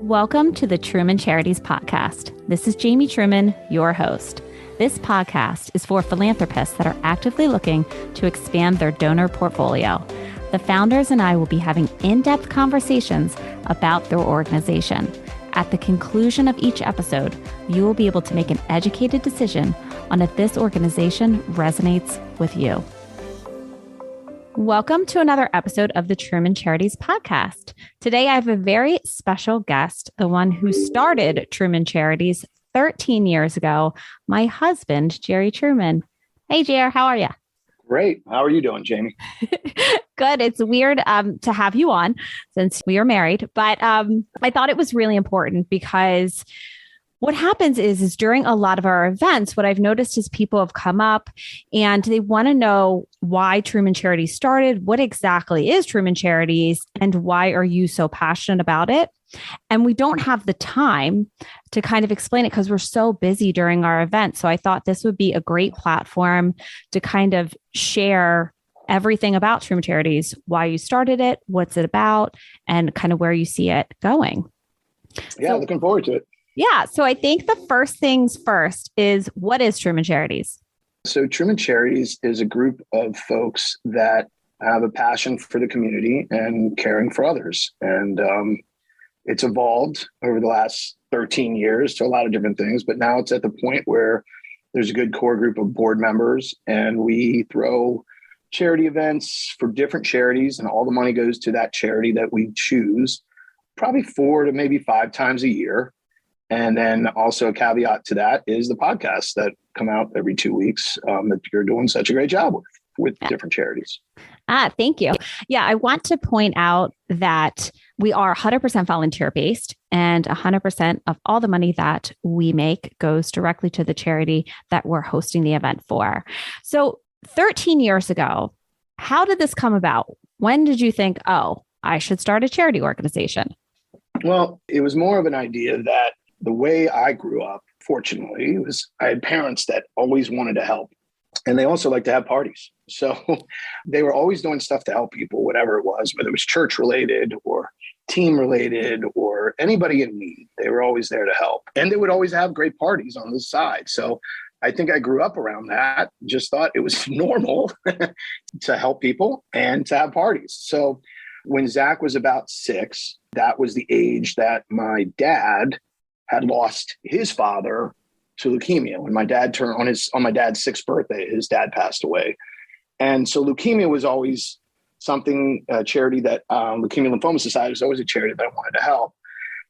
Welcome to the Truman Charities podcast. This is Jamie Truman, your host. This podcast is for philanthropists that are actively looking to expand their donor portfolio. The founders and I will be having in-depth conversations about their organization. At the conclusion of each episode, you will be able to make an educated decision on if this organization resonates with you. Welcome to another episode of the Truman Charities podcast. Today, I have a very special guest, the one who started Truman Charities 13 years ago, my husband, Jerry Truman. Hey, Jer, how are you? Great. How are you doing, Jamie? Good. It's weird to have you on since we are married, but I thought it was really important because what happens is during a lot of our events, what I've noticed is people have come up and they want to know why Truman Charities started, what exactly is Truman Charities, and why are you so passionate about it? And we don't have the time to kind of explain it because we're so busy during our event. So I thought this would be a great platform to kind of share everything about Truman Charities, why you started it, what's it about, and kind of where you see it going. Yeah, looking forward to it. Yeah. So I think the first things first is, what is Truman Charities? So Truman Charities is a group of folks that have a passion for the community and caring for others. And it's evolved over the last 13 years to a lot of different things, but now it's at the point where there's a good core group of board members and we throw charity events for different charities and all the money goes to that charity that we choose, probably 4 to maybe 5 times a year. And then also a caveat to that is the podcasts that come out every 2 weeks that you're doing such a great job with different charities. Thank you. Yeah, I want to point out that we are 100% volunteer based and 100% of all the money that we make goes directly to the charity that we're hosting the event for. So 13 years ago, how did this come about? When did you think, oh, I should start a charity organization? Well, it was more of an idea that the way I grew up, fortunately, was I had parents that always wanted to help. And they also like to have parties. So they were always doing stuff to help people, whatever it was, whether it was church related or team related or anybody in need. They were always there to help. And they would always have great parties on the side. So I think I grew up around that, just thought it was normal to help people and to have parties. So when Zach was about 6, that was the age that my dad had lost his father to leukemia. When my dad turned on my dad's 6th birthday, his dad passed away. And so leukemia was always something, a charity that Leukemia Lymphoma Society was always a charity that I wanted to help.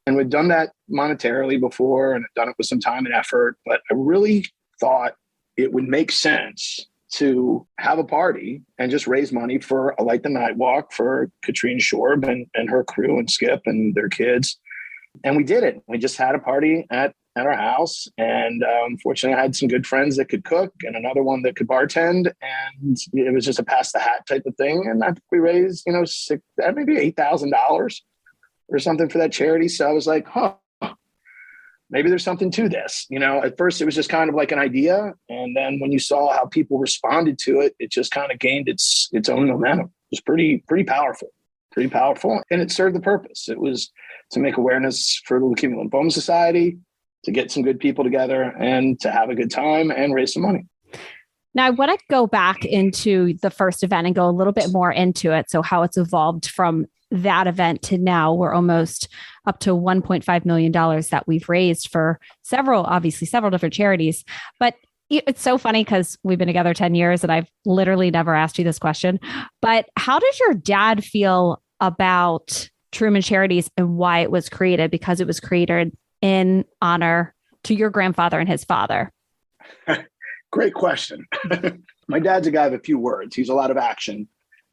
And we'd done that monetarily before and had done it with some time and effort, but I really thought it would make sense to have a party and just raise money for a Light the Night Walk for Katrine Shorb and her crew and Skip and their kids. And we did it. We just had a party at our house. And fortunately, I had some good friends that could cook and another one that could bartend. And it was just a pass the hat type of thing. And I think we raised, maybe $8,000 or something for that charity. So I was like, maybe there's something to this. At first it was just kind of like an idea. And then when you saw how people responded to it, it just kind of gained its own momentum. It was pretty powerful. And it served the purpose. It was to make awareness for the Leukemia Lymphoma Society, to get some good people together and to have a good time and raise some money. Now, I want to go back into the first event and go a little bit more into it. So how it's evolved from that event to now, we're almost up to $1.5 million that we've raised for several different charities. But it's so funny because we've been together 10 years and I've literally never asked you this question. But how does your dad feel about Truman Charities and why it was created? Because it was created in honor to your grandfather and his father. Great question. My dad's a guy of a few words. He's a lot of action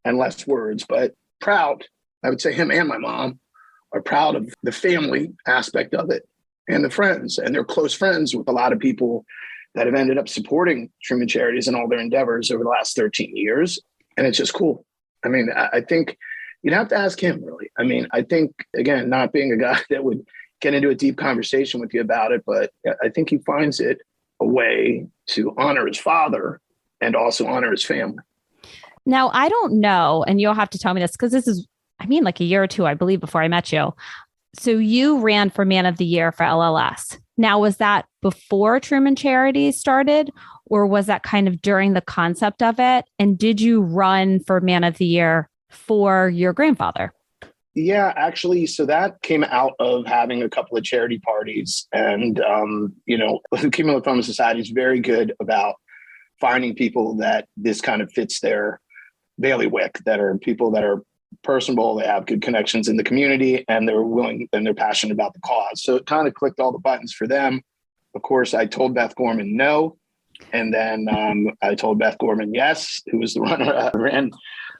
and less words, but proud. I would say him and my mom are proud of the family aspect of it and the friends. And they're close friends with a lot of people that have ended up supporting Truman Charities and all their endeavors over the last 13 years. And it's just cool. I mean, I think you'd have to ask him, really. I mean, I think, again, not being a guy that would get into a deep conversation with you about it, but I think he finds it a way to honor his father and also honor his family. Now, I don't know, and you'll have to tell me this because this is, like a year or two, I believe, before I met you. So you ran for Man of the Year for LLS. Now, was that before Truman Charities started, or was that kind of during the concept of it? And did you run for Man of the Year for your grandfather? Yeah, actually, so that came out of having a couple of charity parties. And, the Cumulative Fund Society is very good about finding people that this kind of fits their bailiwick, that are people that are personable, they have good connections in the community, and they're willing and they're passionate about the cause. So it kind of clicked all the buttons for them. Of course, I told Beth Gorman no. And then I told Beth Gorman yes, who was the runner, ran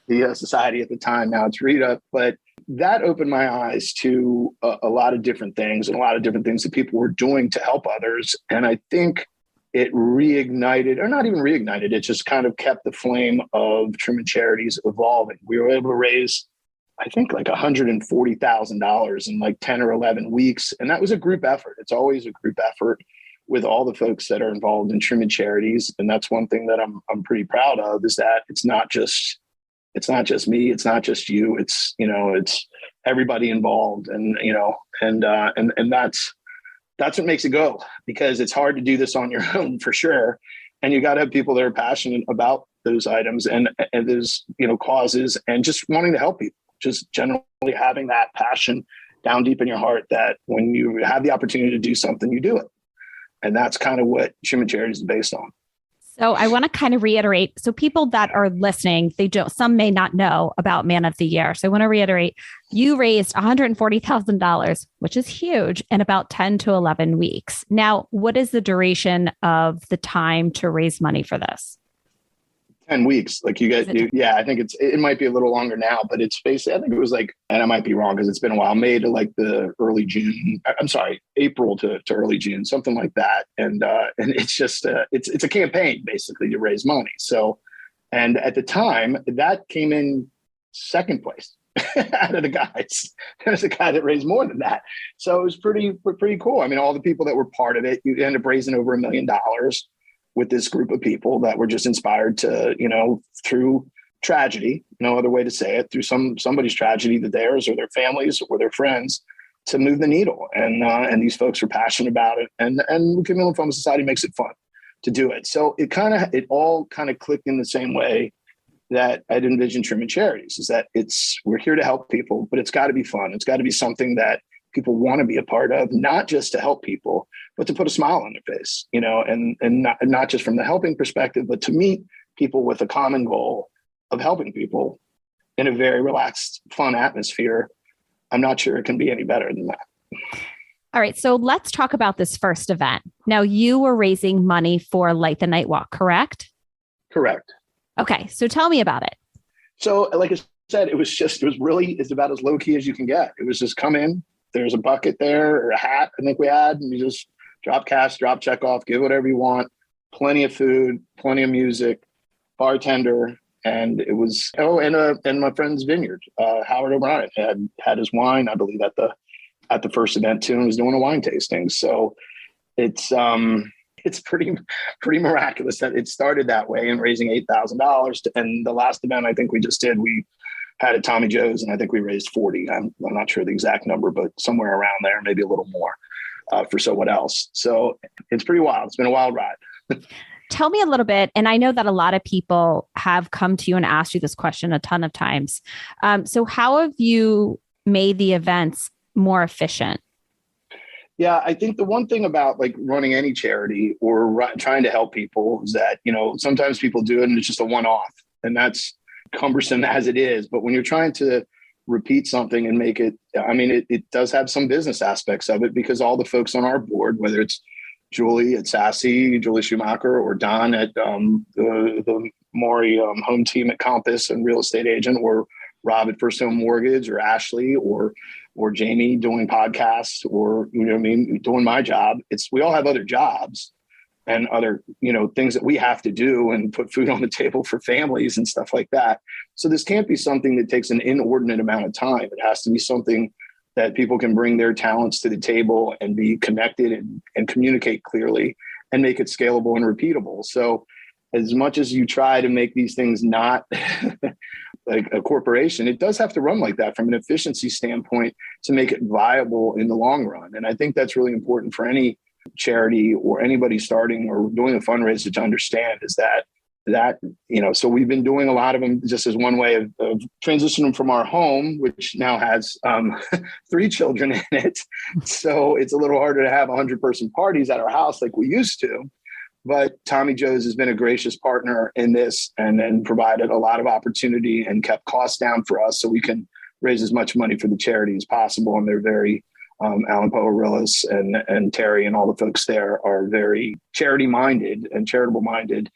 the society at the time. Now it's Rita. But that opened my eyes to a lot of different things and a lot of different things that people were doing to help others. And I think it reignited, or not even reignited, it just kind of kept the flame of Truman Charities evolving. We were able to raise, I think, like $140,000 in like 10 or 11 weeks. And that was a group effort. It's always a group effort with all the folks that are involved in Truman Charities. And that's one thing that I'm pretty proud of, is that it's not just me, it's not just you, it's everybody involved. And, and that's what makes it go, because it's hard to do this on your own for sure. And you got to have people that are passionate about those items and those, causes, and just wanting to help people, just generally having that passion down deep in your heart, that when you have the opportunity to do something, you do it. And that's kind of what Truman Charities is based on. So I want to kind of reiterate. So people that are listening, some may not know about Man of the Year. So I want to reiterate, you raised $140,000, which is huge, in about 10 to 11 weeks. Now, what is the duration of the time to raise money for this? 10 weeks. Like you guys do. Yeah, I think it might be a little longer now, but it's basically, I think it was like, and I might be wrong because it's been a while, May to like the early June. I'm sorry, April to early June, something like that. And it's just, it's a campaign basically to raise money. So, and at the time that came in second place out of the guys. There's a guy that raised more than that. So it was pretty cool. I mean, all the people that were part of it, you end up raising over $1 million with this group of people that were just inspired to, through tragedy, no other way to say it, through somebody's tragedy, theirs or their families or their friends, to move the needle. And these folks are passionate about it. And the Cumulative Fund Society makes it fun to do it. So it all kind of clicked in the same way that I'd envisioned Truman Charities, is that we're here to help people, but it's got to be fun. It's got to be something that people want to be a part of, not just to help people, but to put a smile on their face, and not just from the helping perspective, but to meet people with a common goal of helping people in a very relaxed, fun atmosphere. I'm not sure it can be any better than that. All right. So let's talk about this first event. Now, you were raising money for Light the Night Walk, correct? Correct. Okay. So tell me about it. So like I said, it's about as low key as you can get. It was just come in, there's a bucket there or a hat, I think we had, and you just drop cash, drop check off, give whatever you want, plenty of food, plenty of music, bartender. And it was, and my friend's vineyard, Howard O'Brien had his wine, I believe, at the first event too, and was doing a wine tasting. So it's pretty miraculous that it started that way, and raising $8,000. And the last event I think we just did, we had at Tommy Joe's, and I think we raised 40. I'm not sure the exact number, but somewhere around there, maybe a little more for someone else. So it's pretty wild. It's been a wild ride. Tell me a little bit, and I know that a lot of people have come to you and asked you this question a ton of times. So how have you made the events more efficient? Yeah, I think the one thing about like running any charity or trying to help people is that, sometimes people do it and it's just a one-off, and that's cumbersome as it is. But when you're trying to repeat something and make it, it does have some business aspects of it, because all the folks on our board, whether it's Julie at Sassy, Julie Schumacher, or Don at the Maury home team at Compass and real estate agent, or Rob at First Home Mortgage, or Ashley, or Jamie doing podcasts, or, doing my job. We all have other jobs and other, things that we have to do and put food on the table for families and stuff like that. So this can't be something that takes an inordinate amount of time. It has to be something that people can bring their talents to the table and be connected and communicate clearly and make it scalable and repeatable. So as much as you try to make these things not like a corporation, it does have to run like that from an efficiency standpoint to make it viable in the long run. And I think that's really important for any charity or anybody starting or doing a fundraiser to understand, is that, so we've been doing a lot of them just as one way of transitioning from our home, which now has 3 children in it. So it's a little harder to have 100-person parties at our house like we used to. But Tommy Joe's has been a gracious partner in this and then provided a lot of opportunity and kept costs down for us so we can raise as much money for the charity as possible. And they're very, Alan Poerillis and Terry and all the folks there are very charity minded and charitable minded.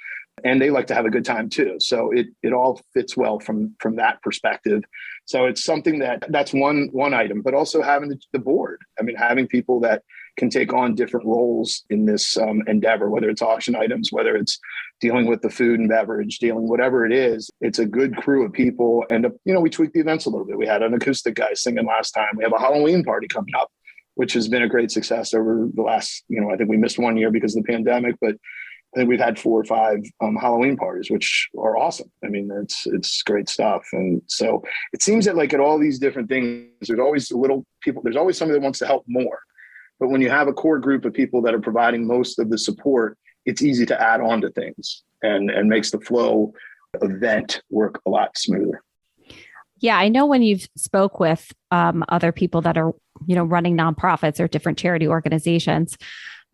And they like to have a good time too. So it all fits well from that perspective. So it's something that's one item, but also having the board. I mean, having people that can take on different roles in this endeavor, whether it's auction items, whether it's dealing with the food and beverage, whatever it is, it's a good crew of people. And, we tweak the events a little bit. We had an acoustic guy singing last time. We have a Halloween party coming up, which has been a great success over the last, I think we missed one year because of the pandemic, but I think we've had 4 or 5 Halloween parties, which are awesome. I mean, it's great stuff. And so it seems that like at all these different things, there's always there's always somebody that wants to help more. But when you have a core group of people that are providing most of the support, it's easy to add on to things and makes the flow event work a lot smoother. Yeah, I know when you've spoke with other people that are, running nonprofits or different charity organizations,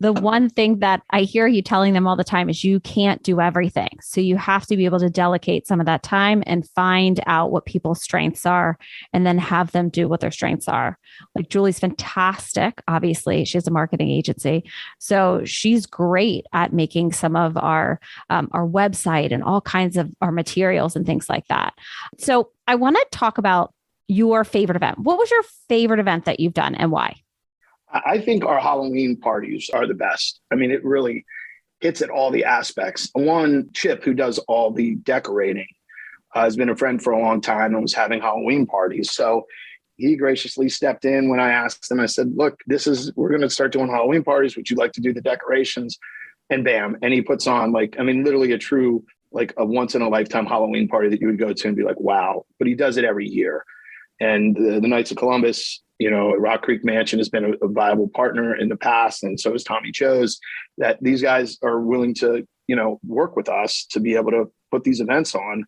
the one thing that I hear you telling them all the time is you can't do everything. So you have to be able to delegate some of that time and find out what people's strengths are and then have them do what their strengths are. Like Julie's fantastic. Obviously, she has a marketing agency. So she's great at making some of our website and all kinds of our materials and things like that. So I want to talk about your favorite event. What was your favorite event that you've done and why? I think our Halloween parties are the best. I mean, it really hits at all the aspects. One, Chip, who does all the decorating, has been a friend for a long time and was having Halloween parties. So he graciously stepped in when I asked him. I said, look, we're going to start doing Halloween parties. Would you like to do the decorations? And bam. And he puts on literally a true, a once in a lifetime Halloween party that you would go to and be like, wow. But he does it every year. And the Knights of Columbus, Rock Creek Mansion has been a viable partner in the past. And so is Tommy Joe's, that these guys are willing to, work with us to be able to put these events on.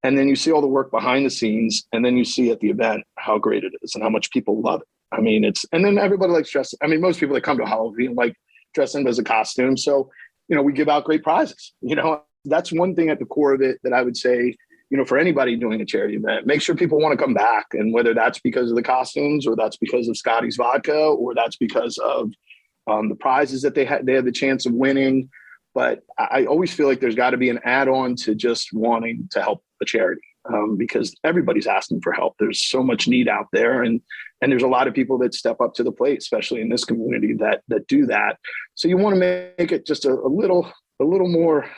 And then you see all the work behind the scenes. And then you see at the event how great it is and how much people love it. I mean, and then everybody likes dressing. I mean, most people that come to Halloween like dressing as a costume. So, we give out great prizes. That's one thing at the core of it that I would say, for anybody doing a charity event, make sure people want to come back. And whether that's because of the costumes or that's because of Scotty's vodka or that's because of the prizes that they had the chance of winning. But I always feel like there's got to be an add-on to just wanting to help a charity because everybody's asking for help. There's so much need out there. And there's a lot of people that step up to the plate, especially in this community that do that. So you want to make it just a little more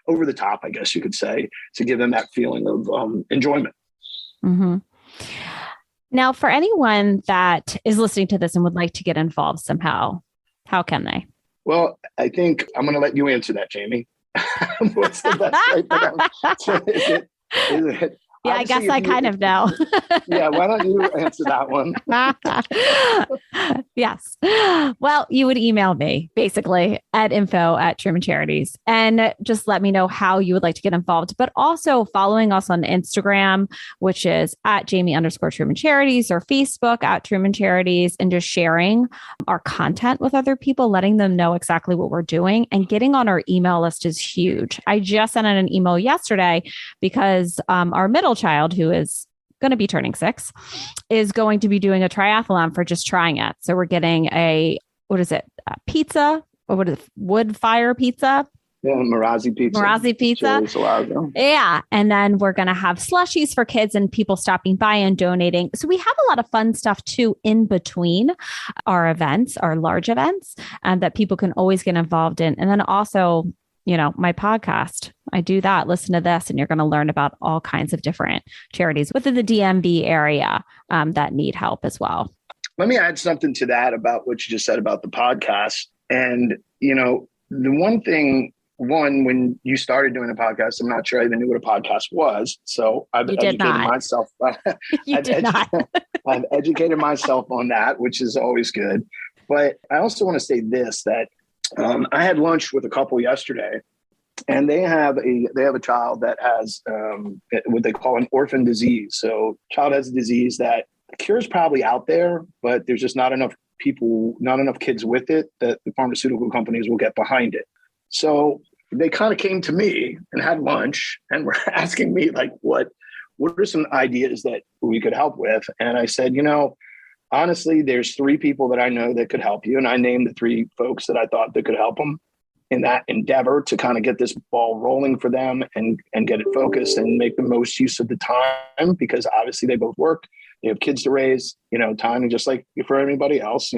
over the top, I guess you could say, to give them that feeling of enjoyment. Mm-hmm. Now, for anyone that is listening to this and would like to get involved somehow, how can they? Well, I think I'm going to let you answer that, Jamie. What's the best way for them? Is it Yeah, I guess I kind of know. Yeah, why don't you answer that one? Yes. Well, you would email me basically at info@Truman Charities and just let me know how you would like to get involved, but also following us on Instagram, which is @Jamie_Truman Charities or Facebook @Truman Charities, and just sharing our content with other people, letting them know exactly what we're doing, and getting on our email list is huge. I just sent out an email yesterday because our middle child, who is going to be turning 6, is going to be doing a triathlon for just trying it. So we're getting pizza, or what is it? Wood fire pizza? Yeah, Marazzi pizza. Yeah. And then we're going to have slushies for kids and people stopping by and donating. So we have a lot of fun stuff too in between our events, our large events, that people can always get involved in. And then also, my podcast, I do that. Listen to this, and you're going to learn about all kinds of different charities within the DMV area that need help as well. Let me add something to that about what you just said about the podcast. And, the one thing one, when you started doing a podcast, I'm not sure I even knew what a podcast was. So I've You did educated not. myself. You did not. I've educated myself on that, which is always good. But I also want to say this, that I had lunch with a couple yesterday, and they have a child that has what they call an orphan disease. So child has a disease that the cure is probably out there, but there's just not enough people, not enough kids with it that the pharmaceutical companies will get behind it. So they kind of came to me and had lunch and were asking me, like, what are some ideas that we could help with? And I said, honestly, there's 3 people that I know that could help you. And I named the 3 folks that I thought that could help them in that endeavor to kind of get this ball rolling for them and get it focused and make the most use of the time, because obviously they both work. They have kids to raise, time, and just like for everybody else,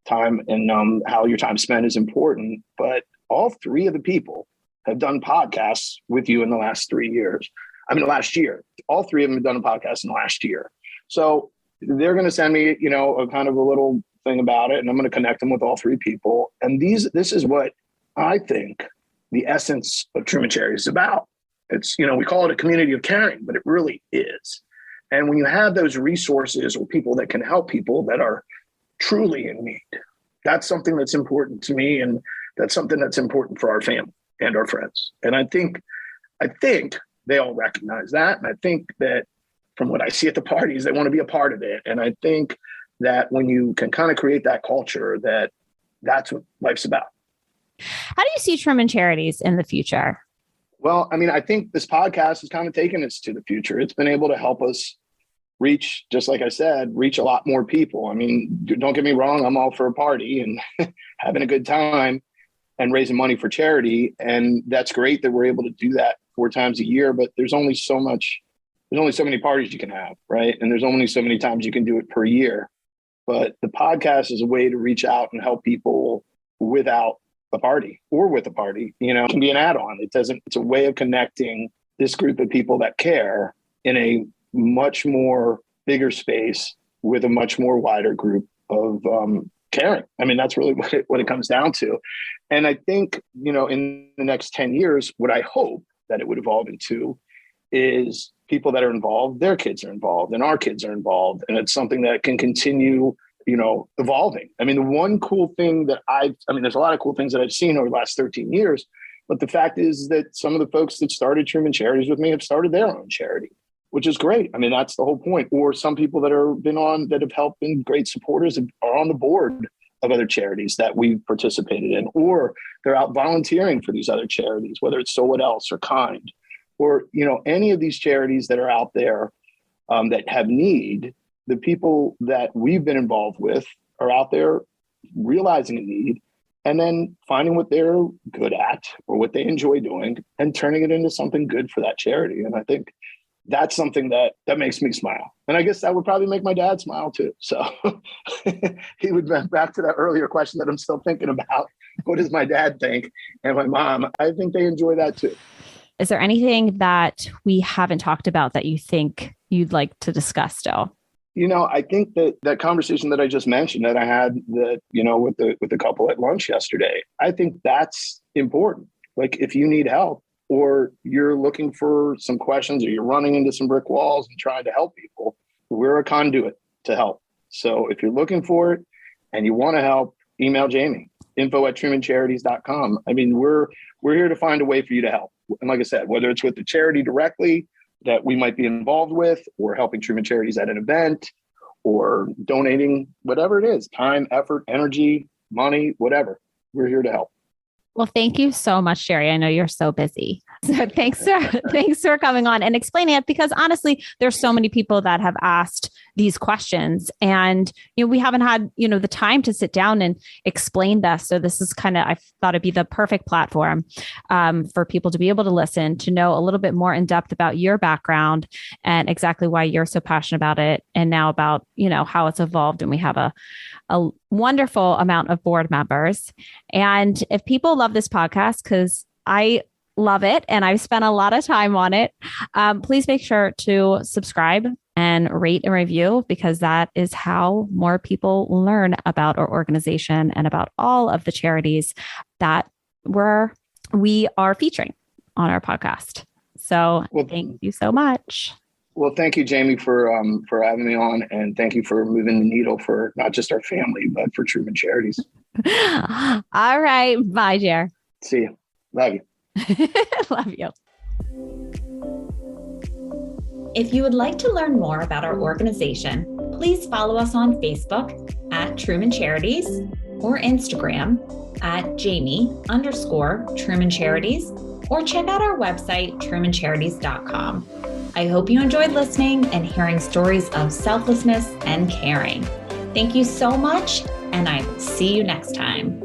time and how your time spent is important. But all 3 of the people have done podcasts with you in the last 3 years. Last year. All 3 of them have done a podcast in the last year. So they're going to send me, a kind of a little thing about it, and I'm going to connect them with all 3 people. And this is what I think the essence of Truman Charities is about. It's, we call it a community of caring, but it really is. And when you have those resources or people that can help people that are truly in need, that's something that's important to me. And that's something that's important for our family and our friends. And I think they all recognize that. And I think that from what I see at the parties, they want to be a part of it. And I think that when you can kind of create that culture, that's what life's about. How do you see Truman Charities in the future? Well, I think this podcast has kind of taken us to the future. It's been able to help us reach, just like I said, reach a lot more people. Don't get me wrong. I'm all for a party and having a good time and raising money for charity. And that's great that we're able to do that 4 times a year, but there's only so many parties you can have, right? And there's only so many times you can do it per year. But the podcast is a way to reach out and help people without a party or with a party. It can be an add-on. It's a way of connecting this group of people that care in a much more bigger space with a much more wider group of caring. That's really what it comes down to. And I think, in the next 10 years, what I hope that it would evolve into is people that are involved, their kids are involved, and our kids are involved. And it's something that can continue, evolving. The one cool thing that there's a lot of cool things that I've seen over the last 13 years, but the fact is that some of the folks that started Truman Charities with me have started their own charity, which is great. That's the whole point. Or some people that have helped, been great supporters, are on the board of other charities that we've participated in, or they're out volunteering for these other charities, whether it's So What Else or Kind, or, any of these charities that are out there that have need. The people that we've been involved with are out there realizing a need and then finding what they're good at or what they enjoy doing and turning it into something good for that charity. And I think that's something that makes me smile. And I guess that would probably make my dad smile too. So he would, back to that earlier question that I'm still thinking about. What does my dad think? And my mom, I think they enjoy that too. Is there anything that we haven't talked about that you think you'd like to discuss still? I think that conversation that I just mentioned that I had with the couple at lunch yesterday, I think that's important. Like, if you need help or you're looking for some questions or you're running into some brick walls and trying to help people, we're a conduit to help. So if you're looking for it and you want to help, email Jamie, info@trumancharities.com. We're here to find a way for you to help. And like I said, whether it's with the charity directly that we might be involved with, or helping Truman Charities at an event, or donating, whatever it is, time, effort, energy, money, whatever, we're here to help. Well, thank you so much, Jerry. I know you're so busy. So thanks for coming on and explaining it, because honestly, there's so many people that have asked these questions and, we haven't had, the time to sit down and explain this. So this is I thought it'd be the perfect platform for people to be able to listen, to know a little bit more in depth about your background and exactly why you're so passionate about it. And now about, how it's evolved. And we have a wonderful amount of board members. And if people love this podcast, because I love it and I've spent a lot of time on it, please make sure to subscribe and rate and review, because that is how more people learn about our organization and about all of the charities that we're we are featuring on our podcast. So thank you so much. Well, thank you, Jamie, for having me on, and thank you for moving the needle for not just our family, but for Truman Charities. All right. Bye, Jer. See you. Love you. Love you. If you would like to learn more about our organization, please follow us on Facebook at Truman Charities or Instagram at Jamie_Truman Charities, or check out our website, trumancharities.com. I hope you enjoyed listening and hearing stories of selflessness and caring. Thank you so much, and I will see you next time.